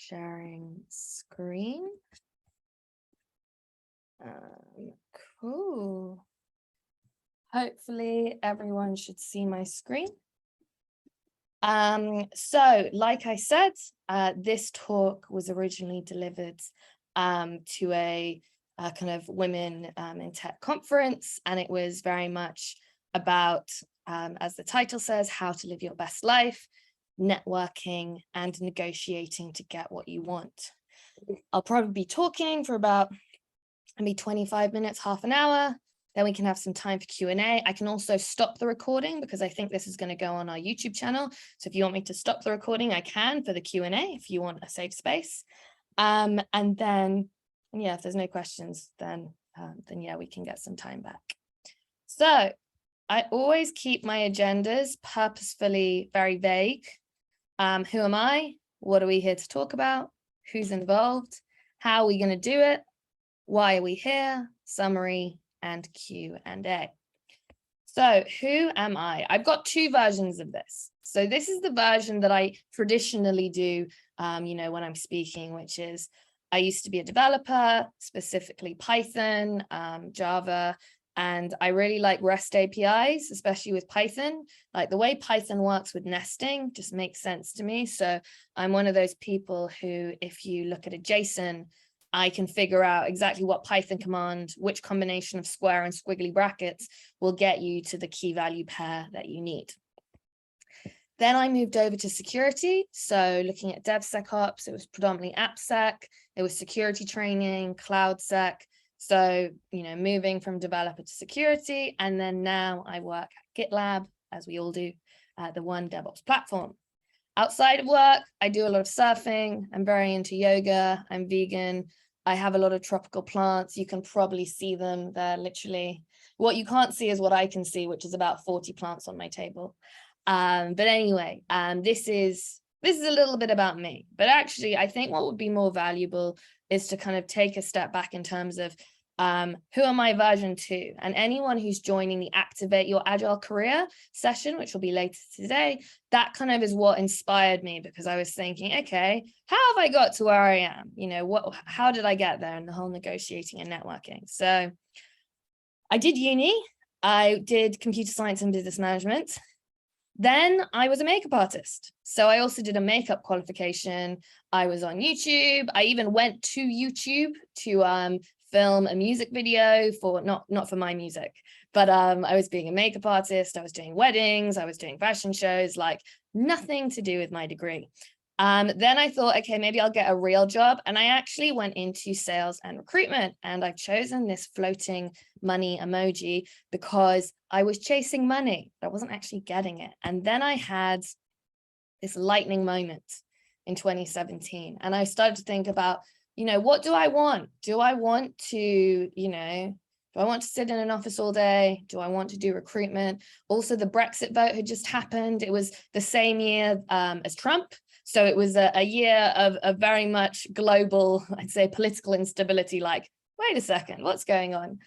sharing screen. Cool. Hopefully everyone should see my screen. So like I said, this talk was originally delivered to a kind of women in tech conference, and it was very much about, as the title says, how to live your best life, networking and negotiating to get what you want. I'll probably be talking for about maybe 25 minutes, half an hour. Then we can have some time for Q&A. I can also stop the recording because I think this is going to go on our YouTube channel. So if you want me to stop the recording, I can for the Q&A if you want a safe space. And then, yeah, if there's no questions, then yeah, we can get some time back. So I always keep my agendas purposefully very vague. Who am I? What are we here to talk about? Who's involved? How are we going to do it? Why are we here? Summary and Q&A. So who am I? I've got two versions of this. So this is the version that I traditionally do, when I'm speaking, which is I used to be a developer, specifically Python, Java, and I really like REST APIs, especially with Python. Like the way Python works with nesting just makes sense to me. So I'm one of those people who, if you look at a JSON, I can figure out exactly what Python command, which combination of square and squiggly brackets will get you to the key value pair that you need. Then I moved over to security. So looking at DevSecOps, it was predominantly AppSec, it was security training, CloudSec. So, moving from developer to security. And then now I work at GitLab, as we all do, the one DevOps platform. Outside of work, I do a lot of surfing. I'm very into yoga. I'm vegan. I have a lot of tropical plants. You can probably see them. They're literally, what you can't see is what I can see, which is about 40 plants on my table. But anyway, this is a little bit about me. But actually, I think what would be more valuable is to kind of take a step back in terms of who am I version 2? And anyone who's joining the Activate Your Agile Career session, which will be later today, that kind of is what inspired me, because I was thinking, okay, how have I got to where I am? How did I get there in the whole negotiating and networking? So I did uni, I did computer science and business management. Then I was a makeup artist. So I also did a makeup qualification. I was on YouTube. I even went to YouTube to film a music video for, not for my music, but I was being a makeup artist. I was doing weddings. I was doing fashion shows, like nothing to do with my degree. Then I thought, okay, maybe I'll get a real job. And I actually went into sales and recruitment, and I've chosen this floating money emoji because I was chasing money, but I wasn't actually getting it. And then I had this lightning moment in 2017. And I started to think about, what do I want? Do I want to, do I want to sit in an office all day? Do I want to do recruitment? Also, the Brexit vote had just happened. It was the same year as Trump. So it was a year of very much global, I'd say, political instability, like, wait a second, what's going on?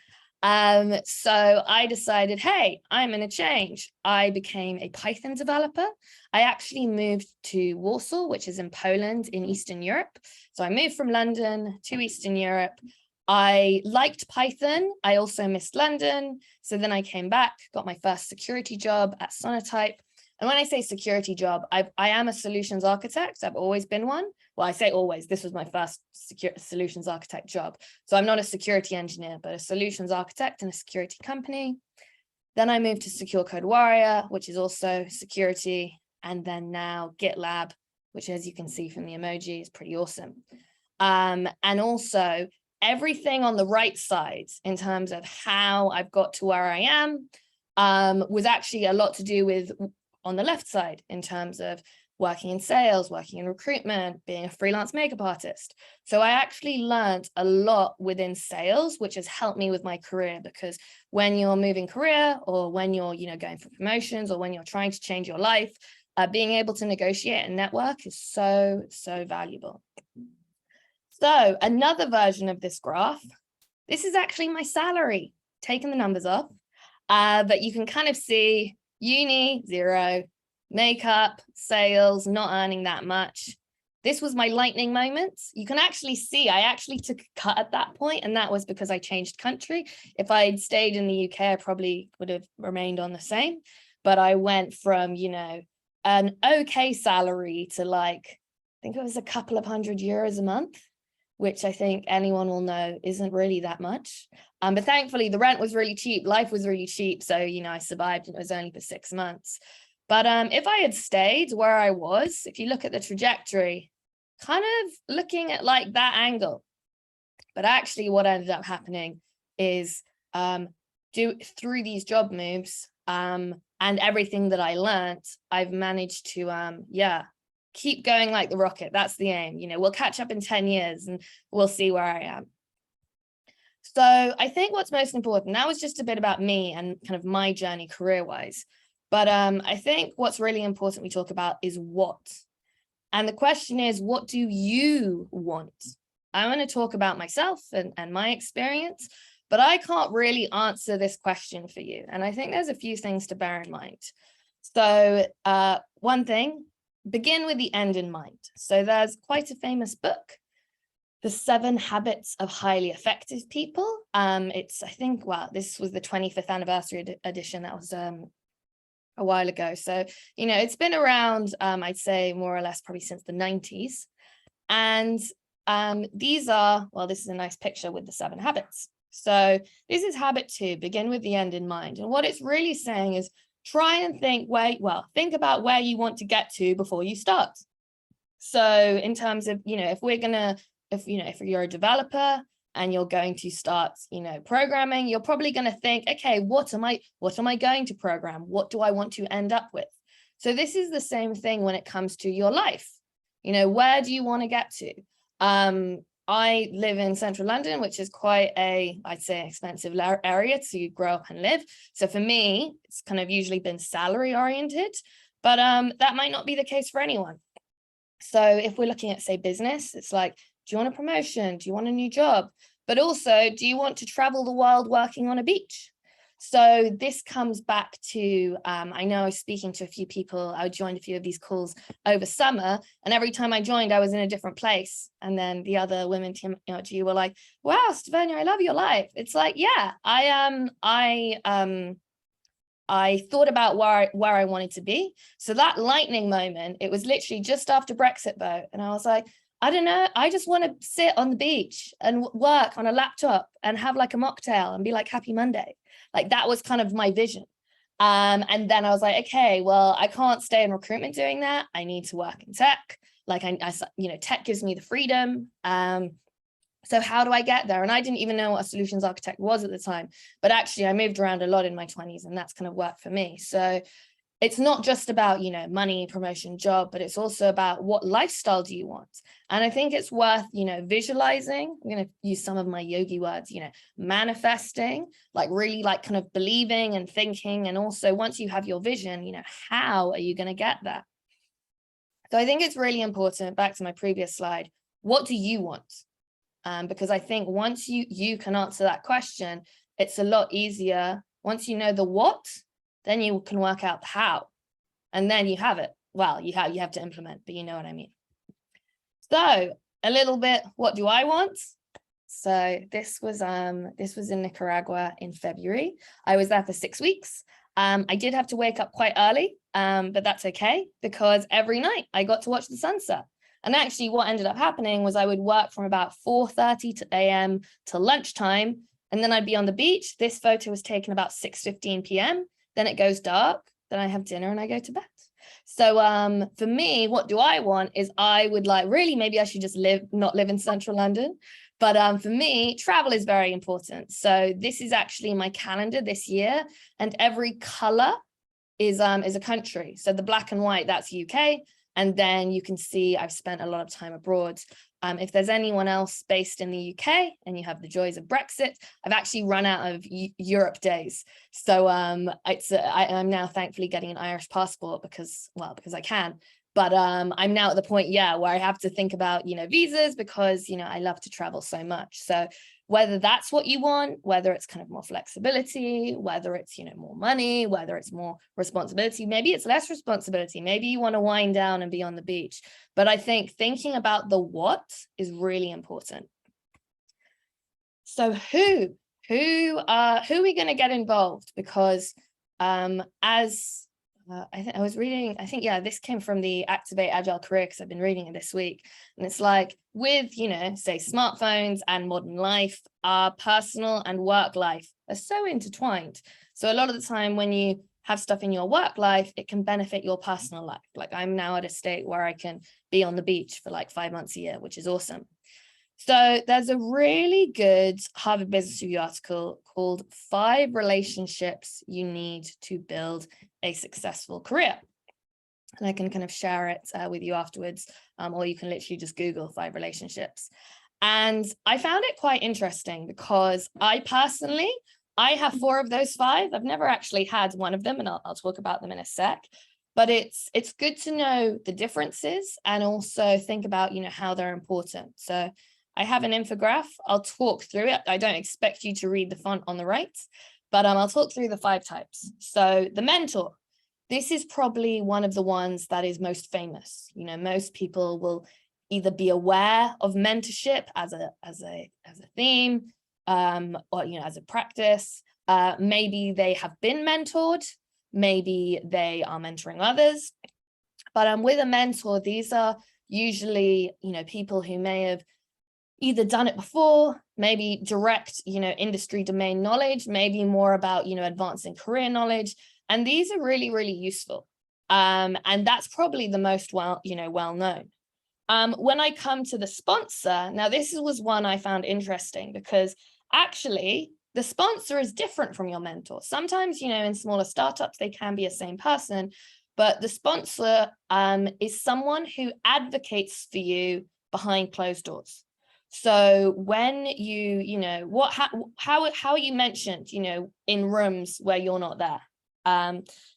So I decided, hey, I'm going to change. I became a Python developer. I actually moved to Warsaw, which is in Poland in Eastern Europe. So I moved from London to Eastern Europe. I liked Python. I also missed London. So then I came back, got my first security job at Sonotype. And when I say security job, I am a solutions architect. I've always been one. Well, I say always. This was my first solutions architect job. So I'm not a security engineer, but a solutions architect in a security company. Then I moved to Secure Code Warrior, which is also security. And then now GitLab, which, as you can see from the emoji, is pretty awesome. And also everything on the right side in terms of how I've got to where I am was actually a lot to do with on the left side in terms of working in sales, working in recruitment, being a freelance makeup artist. So I actually learned a lot within sales, which has helped me with my career, because when you're moving career, or when you're, going for promotions, or when you're trying to change your life, being able to negotiate and network is so, so valuable. So another version of this graph, this is actually my salary, taking the numbers off, but you can kind of see uni, 0, makeup, sales, not earning that much. this was my lightning moment. You can actually see I actually took a cut at that point, and that was because I changed country. If I'd stayed in the UK, I probably would have remained on the same. But I went from, you know, an okay salary to like, I think it was a couple of €100 a month, which I think anyone will know isn't really that much. But thankfully the rent was really cheap, life was really cheap. So, you know, I survived, and it was only for 6 months. But if I had stayed where I was, if you look at the trajectory, kind of looking at like that angle, but actually what ended up happening is through these job moves and everything that I learned, I've managed to, keep going like the rocket. That's the aim. You know, we'll catch up in 10 years and we'll see where I am. So I think what's most important, that was just a bit about me and kind of my journey career-wise. But I think what's really important we talk about is what. And the question is, what do you want? I want to talk about myself and my experience, but I can't really answer this question for you. And I think there's a few things to bear in mind. So one thing, begin with the end in mind. So there's quite a famous book, The 7 Habits of Highly Effective People. It's, I think, well, this was the 25th anniversary edition. That was a while ago. So, you know, it's been around, I'd say more or less probably since the 90s. And these are, well, this is a nice picture with the 7 habits. So this is habit 2, begin with the end in mind. And what it's really saying is try and think think about where you want to get to before you start. So in terms of, you know, if you're a developer and you're going to start, you know, programming, you're probably going to think, okay, what am I going to program? What do I want to end up with? So this is the same thing when it comes to your life. You know, where do you want to get to? I live in central London, which is quite I'd say expensive area to grow up and live. So for me, it's kind of usually been salary oriented, but that might not be the case for anyone. So if we're looking at, say, business, it's like, do you want a promotion? Do you want a new job? But also, do you want to travel the world working on a beach? So this comes back to, I know I was speaking to a few people, I joined a few of these calls over summer, and every time I joined, I was in a different place. And then the other women you were like, wow, Stefania, I love your life. It's like, yeah, I thought about where I wanted to be. So that lightning moment, it was literally just after Brexit vote. And I was like, I don't know, I just want to sit on the beach and work on a laptop and have like a mocktail and be like, happy Monday. Like that was kind of my vision. And then I was like, okay, well, I can't stay in recruitment doing that. I need to work in tech. Like you know, tech gives me the freedom. So how do I get there? And I didn't even know what a solutions architect was at the time, but actually I moved around a lot in my 20s, and that's kind of worked for me. So it's not just about, you know, money, promotion, job, but it's also about what lifestyle do you want? And I think it's worth, you know, visualizing. I'm going to use some of my yogi words, you know, manifesting, like really like kind of believing and thinking. And also once you have your vision, you know, how are you going to get there? So I think it's really important, back to my previous slide, what do you want? Because I think once you can answer that question, it's a lot easier. Once you know the what, then you can work out the how, and then you have it. Well, you have to implement, but you know what I mean. So a little bit, what do I want? So this was in Nicaragua in February. I was there for 6 weeks. I did have to wake up quite early, but that's okay, because every night I got to watch the sunset. And actually what ended up happening was I would work from about 4:30 a.m. to lunchtime, and then I'd be on the beach. This photo was taken about 6:15 p.m. Then it goes dark, then I have dinner and I go to bed. So for me, what do I want is I would like, really, maybe I should just not live in central London. But for me, travel is very important. So this is actually my calendar this year, and every color is a country. So the black and white, that's UK. And then you can see I've spent a lot of time abroad. If there's anyone else based in the UK and you have the joys of Brexit, I've actually run out of Europe days. So I'm now thankfully getting an Irish passport because I can. But I'm now at the point, where I have to think about, you know, visas, because, you know, I love to travel so much. So whether that's what you want, whether it's kind of more flexibility, whether it's, more money, whether it's more responsibility, maybe it's less responsibility, maybe you want to wind down and be on the beach. But I think thinking about the what is really important. So who are we going to get involved? Because this came from the Activate Agile Career, because I've been reading it this week. And it's like with, say smartphones and modern life, our personal and work life are so intertwined. So a lot of the time when you have stuff in your work life, it can benefit your personal life. Like I'm now at a state where I can be on the beach for like 5 months a year, which is awesome. So there's a really good Harvard Business Review article called 5 Relationships You Need to Build a Successful Career. And I can kind of share it with you afterwards, or you can literally just Google 5 relationships. And I found it quite interesting because I have 4 of those 5. I've never actually had one of them, and I'll talk about them in a sec. But it's good to know the differences and also think about, how they're important. So I have an infographic. I'll talk through it. I don't expect you to read the font on the right, but I'll talk through the 5 types. So the mentor, this is probably one of the ones that is most famous. Most people will either be aware of mentorship as a theme, or as a practice. Maybe they have been mentored. Maybe they are mentoring others. But with a mentor, these are usually, people who may have either done it before, maybe direct, industry domain knowledge, maybe more about, advancing career knowledge. And these are really, really useful. And that's probably the most well known. When I come to the sponsor, now this was one I found interesting because actually the sponsor is different from your mentor. Sometimes, in smaller startups, they can be a same person, but the sponsor is someone who advocates for you behind closed doors. So when how are you mentioned, in rooms where you're not there?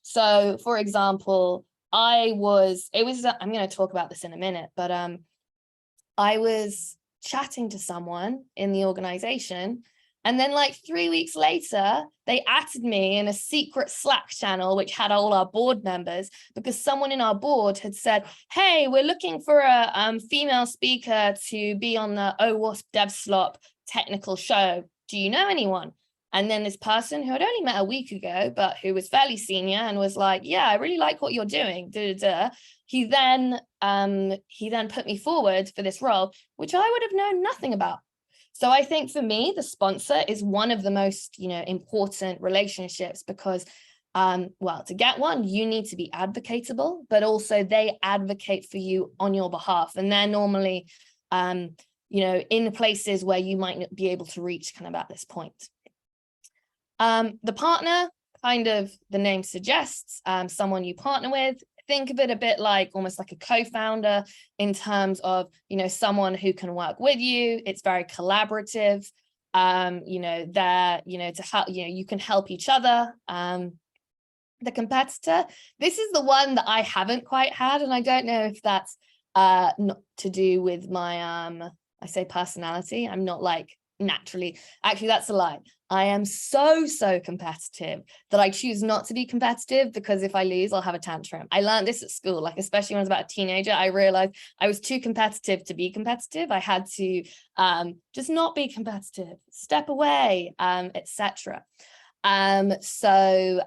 So for example, I'm going to talk about this in a minute, but I was chatting to someone in the organization, and then like 3 weeks later, they added me in a secret Slack channel, which had all our board members, because someone in our board had said, hey, we're looking for a female speaker to be on the OWASP DevSlop technical show. Do you know anyone? And then this person who I'd only met a week ago, but who was fairly senior and was like, yeah, I really like what you're doing. He then put me forward for this role, which I would have known nothing about. So I think for me, the sponsor is one of the most, important relationships because, to get one, you need to be advocatable, but also they advocate for you on your behalf. And they're normally, in places where you might not be able to reach kind of at this point. The partner, kind of the name suggests, someone you partner with. Think of it a bit like almost like a co-founder in terms of, someone who can work with you. It's very collaborative. To help, you can help each other. The competitor, this is the one that I haven't quite had, and I don't know if that's not to do with my I say personality. I'm not like naturally, actually that's a lie. I am so competitive that I choose not to be competitive, because if I lose, I'll have a tantrum. I learned this at school, like especially when I was about a teenager. I realized I was too competitive to be competitive. I had to just not be competitive, step away, etc. So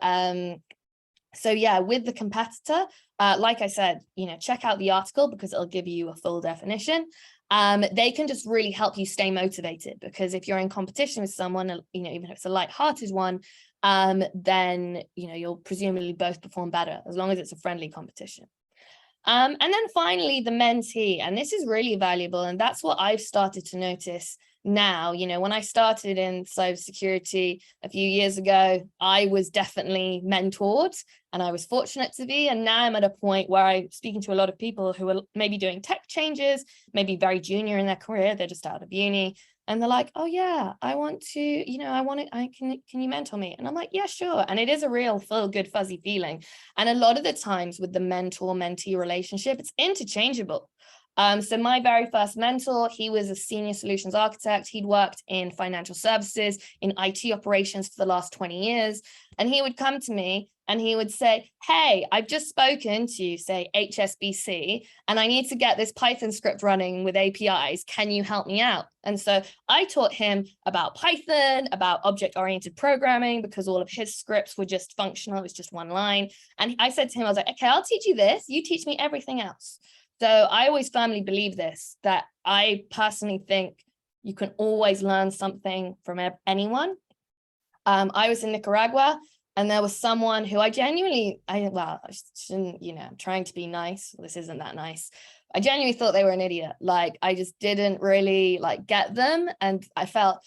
yeah, with the competitor, like I said, check out the article because it'll give you a full definition. They can just really help you stay motivated, because if you're in competition with someone, even if it's a light-hearted one, then, you'll presumably both perform better as long as it's a friendly competition. And then finally, the mentee, and this is really valuable. And that's what I've started to notice now. When I started in cybersecurity a few years ago, I was definitely mentored, and I was fortunate to be. And now I'm at a point where I'm speaking to a lot of people who are maybe doing tech changes, maybe very junior in their career. They're just out of uni. And they're like, oh yeah, I want to, can you mentor me? And I'm like, yeah, sure. And it is a real feel good, fuzzy feeling. And a lot of the times with the mentor-mentee relationship, it's interchangeable. So my very first mentor, he was a senior solutions architect. He'd worked in financial services, in IT operations for the last 20 years. And he would come to me and he would say, hey, I've just spoken to, say, HSBC, and I need to get this Python script running with APIs. Can you help me out? And so I taught him about Python, about object-oriented programming, because all of his scripts were just functional. It was just one line. And I said to him, I was like, okay, I'll teach you this. You teach me everything else. So I always firmly believe this, that I personally think you can always learn something from anyone. I was in Nicaragua, and there was someone who I shouldn't, I'm trying to be nice. This isn't that nice. I genuinely thought they were an idiot. Like, I just didn't really get them. And I felt,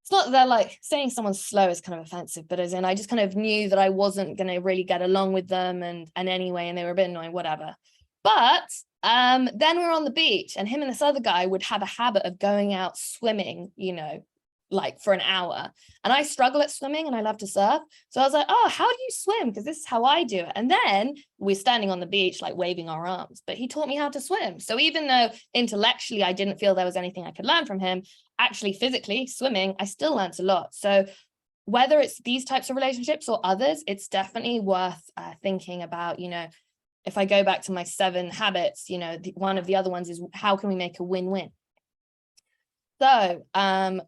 it's not that like saying someone's slow is kind of offensive, but as in, I just kind of knew that I wasn't going to really get along with them. And anyway, and they were a bit annoying, whatever. But then we were on the beach, and him and this other guy would have a habit of going out swimming, like for an hour. And I struggle at swimming and I love to surf. So I was like, oh, how do you swim? Because this is how I do it. And then we're standing on the beach, like waving our arms, but he taught me how to swim. So even though intellectually I didn't feel there was anything I could learn from him, actually physically swimming, I still learned a lot. So whether it's these types of relationships or others, it's definitely worth thinking about, if I go back to my 7 habits, one of the other ones is, how can we make a win-win? So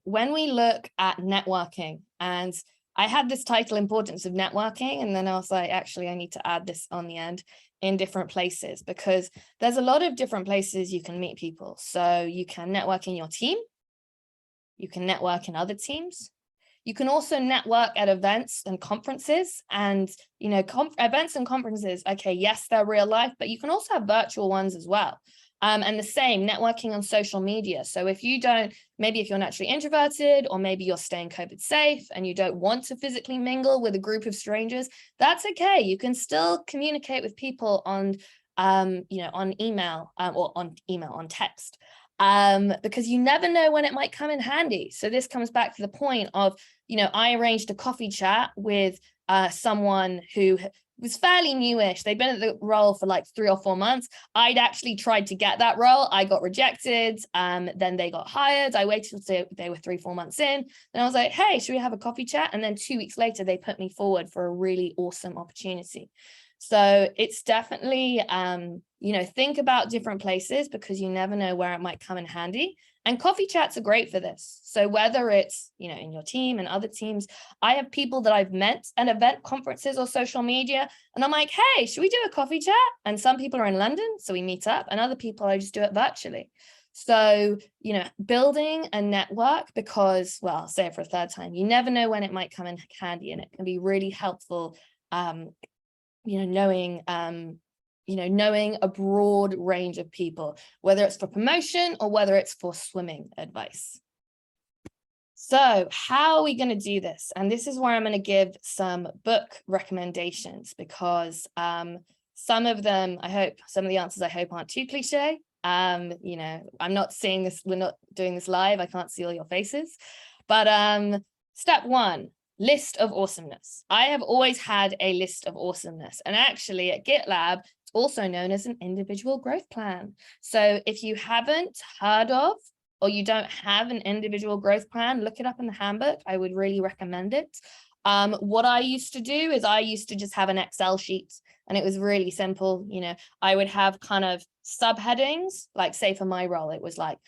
when we look at networking, and I had this title, Importance of Networking, and then I was like, actually, I need to add this on the end, in different places, because there's a lot of different places you can meet people. So you can network in your team, you can network in other teams. You can also network at events and conferences, and, events and conferences, okay, yes, they're real life, but you can also have virtual ones as well. And the same, networking on social media. So if maybe if you're naturally introverted, or maybe you're staying COVID safe and you don't want to physically mingle with a group of strangers, that's okay. You can still communicate with people on email, on text. Because you never know when it might come in handy. So this comes back to the point of, I arranged a coffee chat with someone who was fairly newish. They'd been at the role for like 3 or 4 months. I'd actually tried to get that role. I got rejected. Then they got hired. I waited until they were 3-4 months in. And I was like, hey, should we have a coffee chat? And then 2 weeks later, they put me forward for a really awesome opportunity. So it's definitely, think about different places, because you never know where it might come in handy. And coffee chats are great for this. So whether it's, in your team and other teams, I have people that I've met at event conferences or social media, and I'm like, hey, should we do a coffee chat? And some people are in London, so we meet up, and other people, I just do it virtually. So, building a network, because, well, I'll say it for a third time, you never know when it might come in handy, and it can be really helpful, knowing a broad range of people, whether it's for promotion or whether it's for swimming advice. So how are we going to do this? And this is where I'm going to give some book recommendations, because some of them, some of the answers aren't too cliche. I'm not seeing this, we're not doing this live, I can't see all your faces. But step 1, list of awesomeness. I have always had a list of awesomeness, and actually at GitLab, it's also known as an individual growth plan. So if you haven't heard of, or you don't have an individual growth plan, look it up in the handbook. I would really recommend it. What I used to do is I used to just have an Excel sheet, and it was really simple. I would have kind of subheadings, like say for my role, it was like,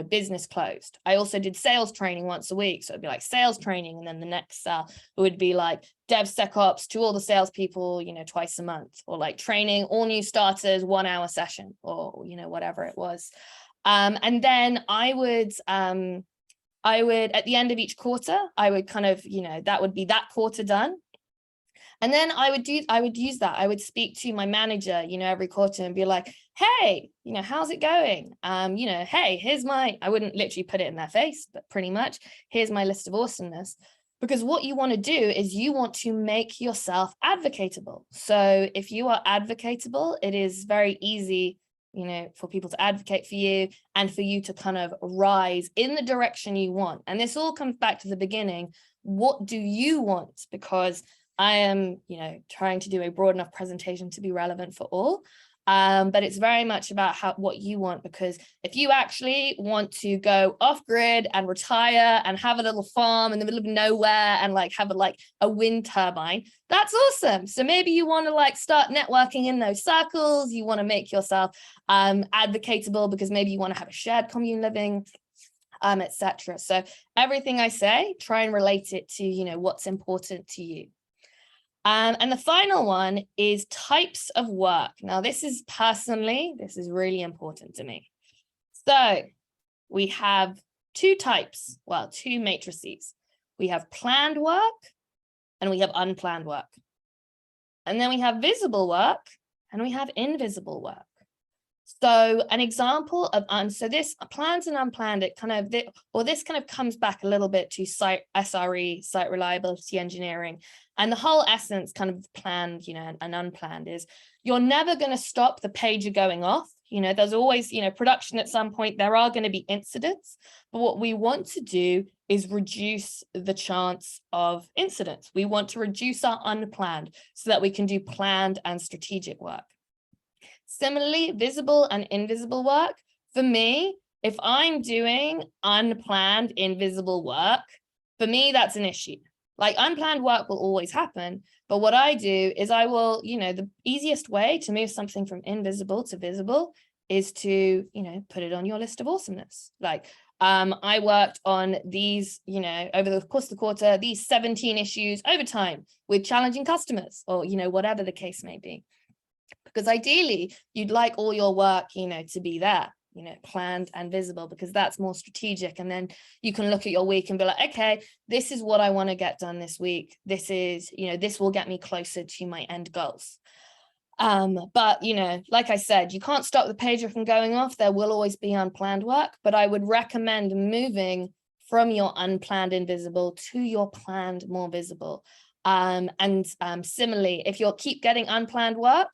business closed. I also did sales training once a week. So it'd be like sales training. And then the next cell would be like DevSecOps to all the salespeople, twice a month, or like training all new starters, 1 hour session, or, whatever it was. And then I would, at the end of each quarter, I would kind of, that would be that quarter done. And then I would use that. I would speak to my manager, every quarter, and be like, hey, how's it going? Hey, I wouldn't literally put it in their face, but pretty much, here's my list of awesomeness. Because what you want to do is you want to make yourself advocatable. So if you are advocatable, it is very easy, for people to advocate for you, and for you to kind of rise in the direction you want. And this all comes back to the beginning. What do you want? Because I am, trying to do a broad enough presentation to be relevant for all. But it's very much about what you want, because if you actually want to go off grid and retire and have a little farm in the middle of nowhere and like have a wind turbine, that's awesome. So maybe you want to like start networking in those circles. You want to make yourself advocatable because maybe you want to have a shared commune living, etc. So everything I say, try and relate it to, you know, what's important to you. And the final one is types of work. Now, this is really important to me. So we have two types, well, two matrices. We have planned work and we have unplanned work. And then we have visible work and we have invisible work. So an example of, so this planned and unplanned, this kind of comes back a little bit to SRE, site reliability engineering. And the whole essence kind of planned, you know, and unplanned is you're never going to stop the pager going off. You know, there's always, you know, production at some point, there are going to be incidents. But what we want to do is reduce the chance of incidents. We want to reduce our unplanned so that we can do planned and strategic work. Similarly, visible and invisible work. For me, if I'm doing unplanned invisible work, for me, that's an issue. Like unplanned work will always happen. But what I do is I will, you know, the easiest way to move something from invisible to visible is to, you know, put it on your list of awesomeness. Like I worked on these, you know, over the course of the quarter, these 17 issues over time with challenging customers, or, you know, whatever the case may be. Because ideally, you'd like all your work, you know, to be there, you know, planned and visible, because that's more strategic. And then you can look at your week and be like, okay, this is what I want to get done this week. This is, you know, this will get me closer to my end goals. But, you know, like I said, you can't stop the pager from going off. There will always be unplanned work, but I would recommend moving from your unplanned invisible to your planned more visible. Similarly, if you'll keep getting unplanned work,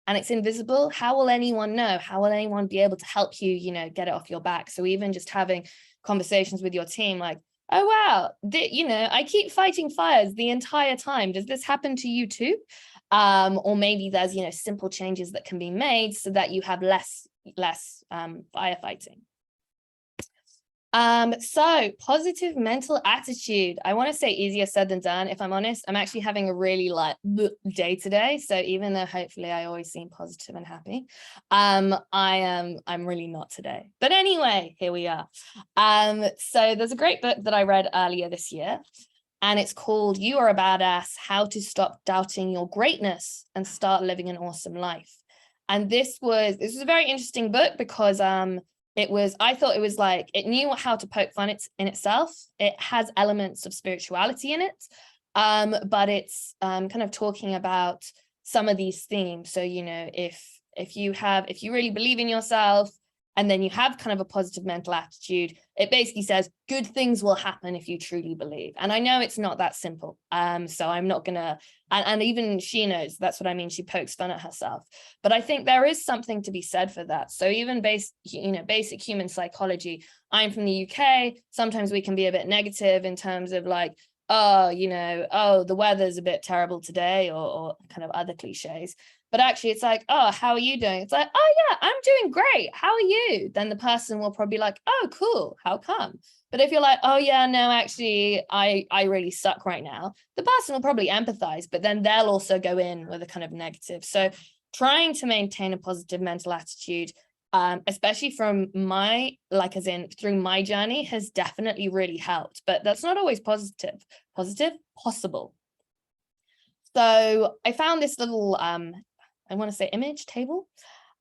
and it's invisible, how will anyone know? How will anyone be able to help you, you know, get it off your back? So even just having conversations with your team, like, oh, wow, you know, I keep fighting fires the entire time. Does this happen to you too? Or maybe there's, you know, simple changes that can be made so that you have less firefighting. So positive mental attitude. I want to say easier said than done. If I'm honest, I'm actually having a really like day today. So even though hopefully I always seem positive and happy, I'm really not today. But anyway, here we are. So there's a great book that I read earlier this year, and it's called You Are a Badass: How to Stop Doubting Your Greatness and Start Living an Awesome Life. And this was a very interesting book because I thought it was like, it knew how to poke fun in itself. It has elements of spirituality in it, but it's kind of talking about some of these themes. So, you know, if you really believe in yourself, and then you have kind of a positive mental attitude, it basically says good things will happen if you truly believe. And I know it's not that simple. So I'm not gonna, and even she knows, that's what I mean. She pokes fun at herself, but I think there is something to be said for that. So even basic human psychology, I'm from the UK. Sometimes we can be a bit negative in terms of like, oh, you know, oh, the weather's a bit terrible today, or kind of other cliches. But actually it's like, oh, how are you doing? It's like, oh yeah, I'm doing great. How are you? Then the person will probably be like, oh, cool. How come? But if you're like, oh yeah, no, actually, I really suck right now, the person will probably empathize, but then they'll also go in with a kind of negative. So trying to maintain a positive mental attitude, especially from through my journey, has definitely really helped. But that's not always possible. So I found this little I want to say image table,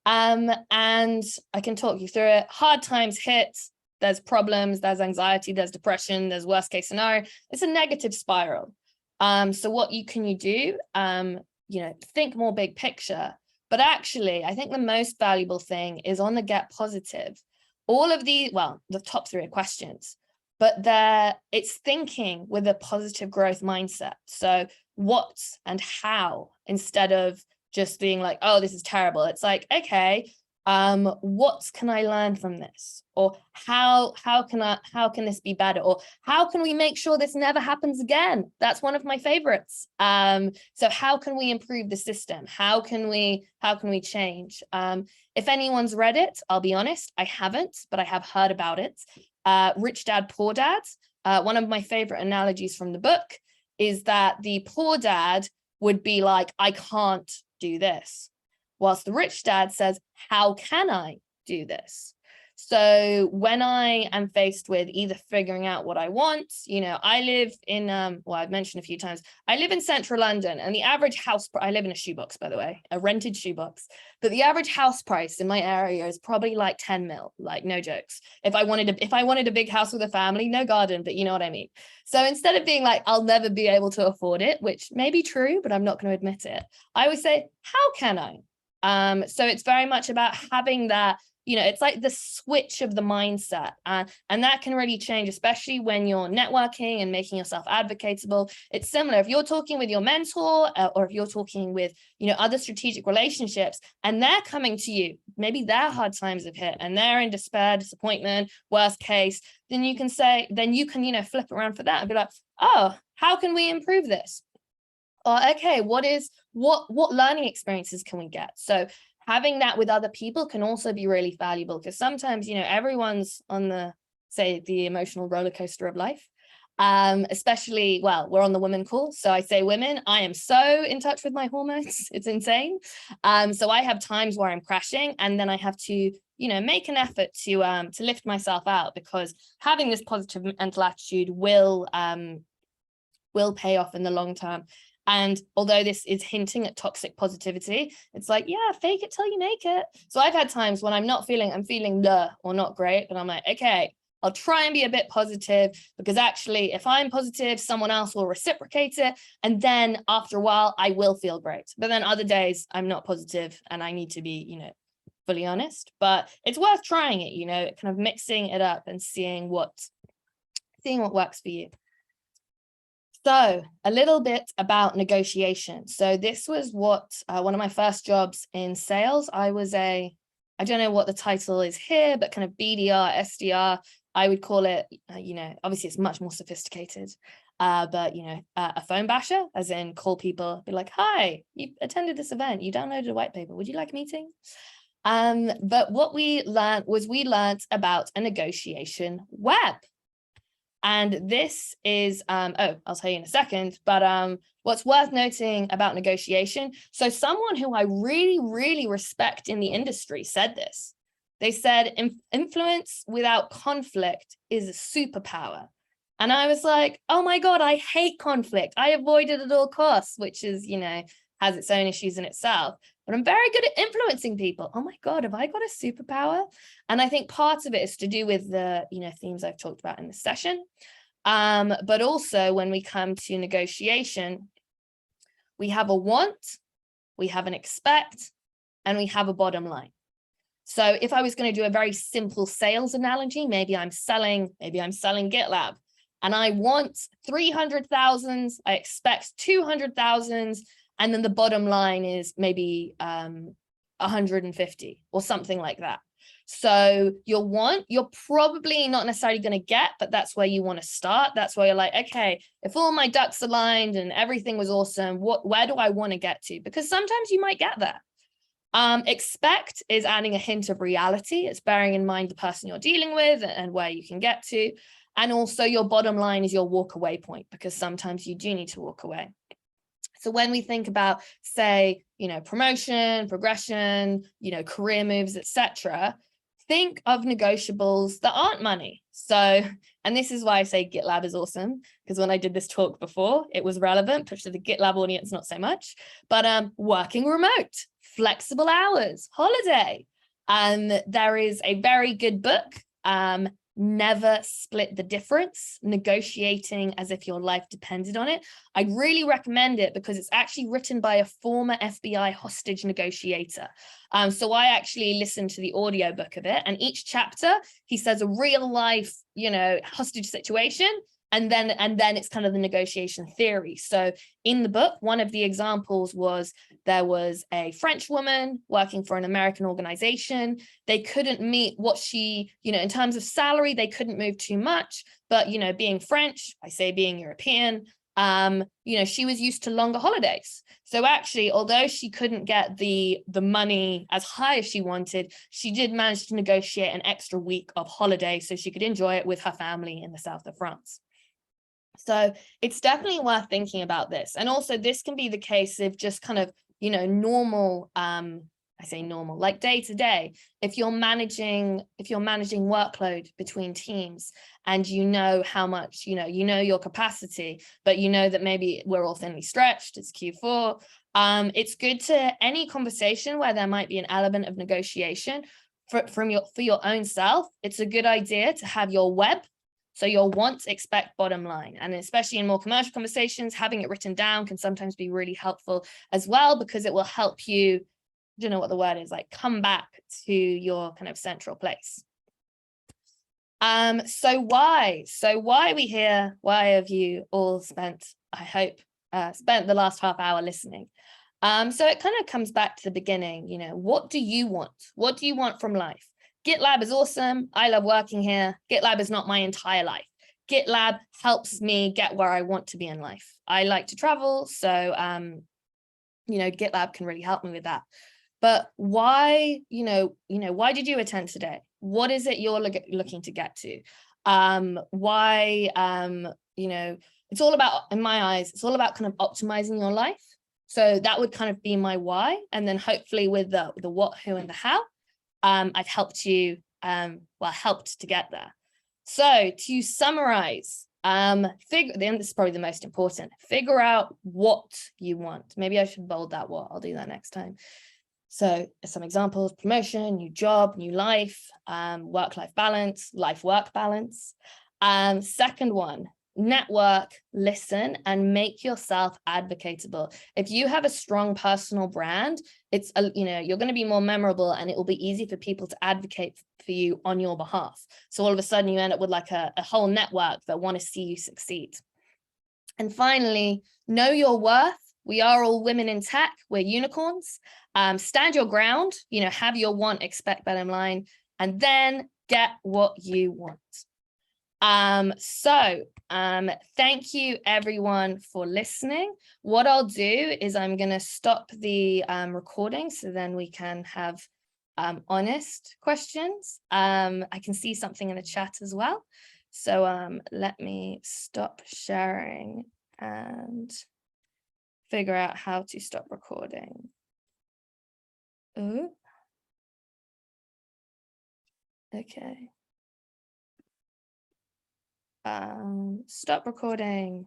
and I can talk you through it. Hard times hit, there's problems, there's anxiety, there's depression, there's worst case scenario. It's a negative spiral. So what can you do? You know, think more big picture. But actually, I think the most valuable thing is on the get positive. All of the top 3 are questions, but it's thinking with a positive growth mindset. So what and how, instead of just being like, oh, this is terrible. It's like, okay, What can I learn from this? Or how can this be better? Or how can we make sure this never happens again? That's one of my favorites. So how can we improve the system? How can we change? If anyone's read it, I'll be honest, I haven't, but I have heard about it. Rich Dad, Poor Dad. One of my favorite analogies from the book is that the poor dad would be like, I can't do this. Whilst the rich dad says, how can I do this? So when I am faced with either figuring out what I want, I live in, well, I've mentioned a few times, I live in central London, and the average house, I live in a shoebox, by the way, a rented shoebox, but the average house price in my area is probably like 10 mil, like no jokes. If I wanted a big house with a family, no garden, but you know what I mean. So instead of being like, I'll never be able to afford it, which may be true, but I'm not going to admit it, I always say, how can I? So it's very much about having that, it's like the switch of the mindset, and that can really change, especially when you're networking and making yourself advocatable. It's similar if you're talking with your mentor, or if you're talking with, other strategic relationships, and they're coming to you, maybe their hard times have hit and they're in despair, disappointment, worst case, then you can flip around for that and be like, oh, how can we improve this? Or okay, what learning experiences can we get? So having that with other people can also be really valuable, because sometimes, everyone's on the emotional roller coaster of life. Especially, well, we're on the women call. So I say women, I am so in touch with my hormones. It's insane. So I have times where I'm crashing, and then I have to, make an effort to lift myself out, because having this positive mental attitude will pay off in the long term. And although this is hinting at toxic positivity, it's like, yeah, fake it till you make it. So I've had times when I'm feeling or not great, but I'm like, okay, I'll try and be a bit positive, because actually if I'm positive, someone else will reciprocate it. And then after a while, I will feel great. But then other days I'm not positive and I need to be, fully honest. But it's worth trying it, kind of mixing it up and seeing what works for you. So a little bit about negotiation. So this was what one of my first jobs in sales. I was I don't know what the title is here, but kind of BDR, SDR, I would call it, obviously it's much more sophisticated, but, a phone basher, as in call people, be like, hi, you attended this event, you downloaded a white paper, would you like a meeting? But what we learned about a negotiation web. And this is, I'll tell you in a second, but what's worth noting about negotiation. So someone who I really, really respect in the industry said this. They said, influence without conflict is a superpower. And I was like, oh my God, I hate conflict. I avoid it at all costs, which is, has its own issues in itself. But I'm very good at influencing people. Oh my God, have I got a superpower? And I think part of it is to do with the, themes I've talked about in this session. But also when we come to negotiation, we have a want, we have an expect, and we have a bottom line. So if I was going to do a very simple sales analogy, maybe I'm selling GitLab, and I want 300,000, I expect 200,000, and then the bottom line is maybe 150 or something like that. So you're probably not necessarily going to get, but that's where you want to start. That's where you're like, okay, if all my ducks aligned and everything was awesome, where do I want to get to? Because sometimes you might get there. Expect is adding a hint of reality. It's bearing in mind the person you're dealing with and where you can get to. And also your bottom line is your walk away point, because sometimes you do need to walk away. So when we think about, say, promotion, progression, career moves, etc., think of negotiables that aren't money. So, and this is why I say GitLab is awesome, because when I did this talk before, it was relevant, but to the GitLab audience, not so much. But working remote, flexible hours, holiday. There is a very good book, Never Split the Difference, negotiating as if your life depended on it. I'd really recommend it because it's actually written by a former FBI hostage negotiator. So I actually listened to the audiobook of it, and each chapter he says a real life, hostage situation, And then it's kind of the negotiation theory. So in the book, one of the examples was there was a French woman working for an American organization. They couldn't meet what she, in terms of salary, they couldn't move too much. But, being French, I say being European, she was used to longer holidays. So actually, although she couldn't get the money as high as she wanted, she did manage to negotiate an extra week of holiday so she could enjoy it with her family in the south of France. So it's definitely worth thinking about this. And also this can be the case of just kind of, normal, I say normal, like day to day, if you're managing workload between teams and how much, your capacity, but that maybe we're all thinly stretched, it's Q4. It's good to any conversation where there might be an element of negotiation for your own self. It's a good idea to have your web. So your wants, expect, bottom line. And especially in more commercial conversations, having it written down can sometimes be really helpful as well, because it will help you, I don't know what the word is, like come back to your kind of central place. So why are we here? Why have you all spent, I hope, spent the last half hour listening? So it kind of comes back to the beginning, what do you want? What do you want from life? GitLab is awesome. I love working here. GitLab is not my entire life. GitLab helps me get where I want to be in life. I like to travel, so GitLab can really help me with that. But why, why did you attend today? What is it you're looking to get to? Why, it's all about, in my eyes, it's all about kind of optimizing your life. So that would kind of be my why. And then hopefully with the what, who, and the how, I've helped you, helped to get there. So to summarize, this is probably the most important, figure out what you want. Maybe I should bold that what, I'll do that next time. So some examples: promotion, new job, new life, work-life balance, life-work balance. Second one, network, listen, and make yourself advocatable. If you have a strong personal brand, it's you're going to be more memorable, and it will be easy for people to advocate for you on your behalf. So all of a sudden you end up with like a whole network that want to see you succeed. And finally, know your worth. We are all women in tech. We're unicorns. Stand your ground, have your want, expect, bottom line, and then get what you want. Thank you everyone for listening. What I'll do is I'm going to stop the recording so then we can have honest questions. I can see something in the chat as well. So let me stop sharing and figure out how to stop recording. Ooh. Okay. Stop recording.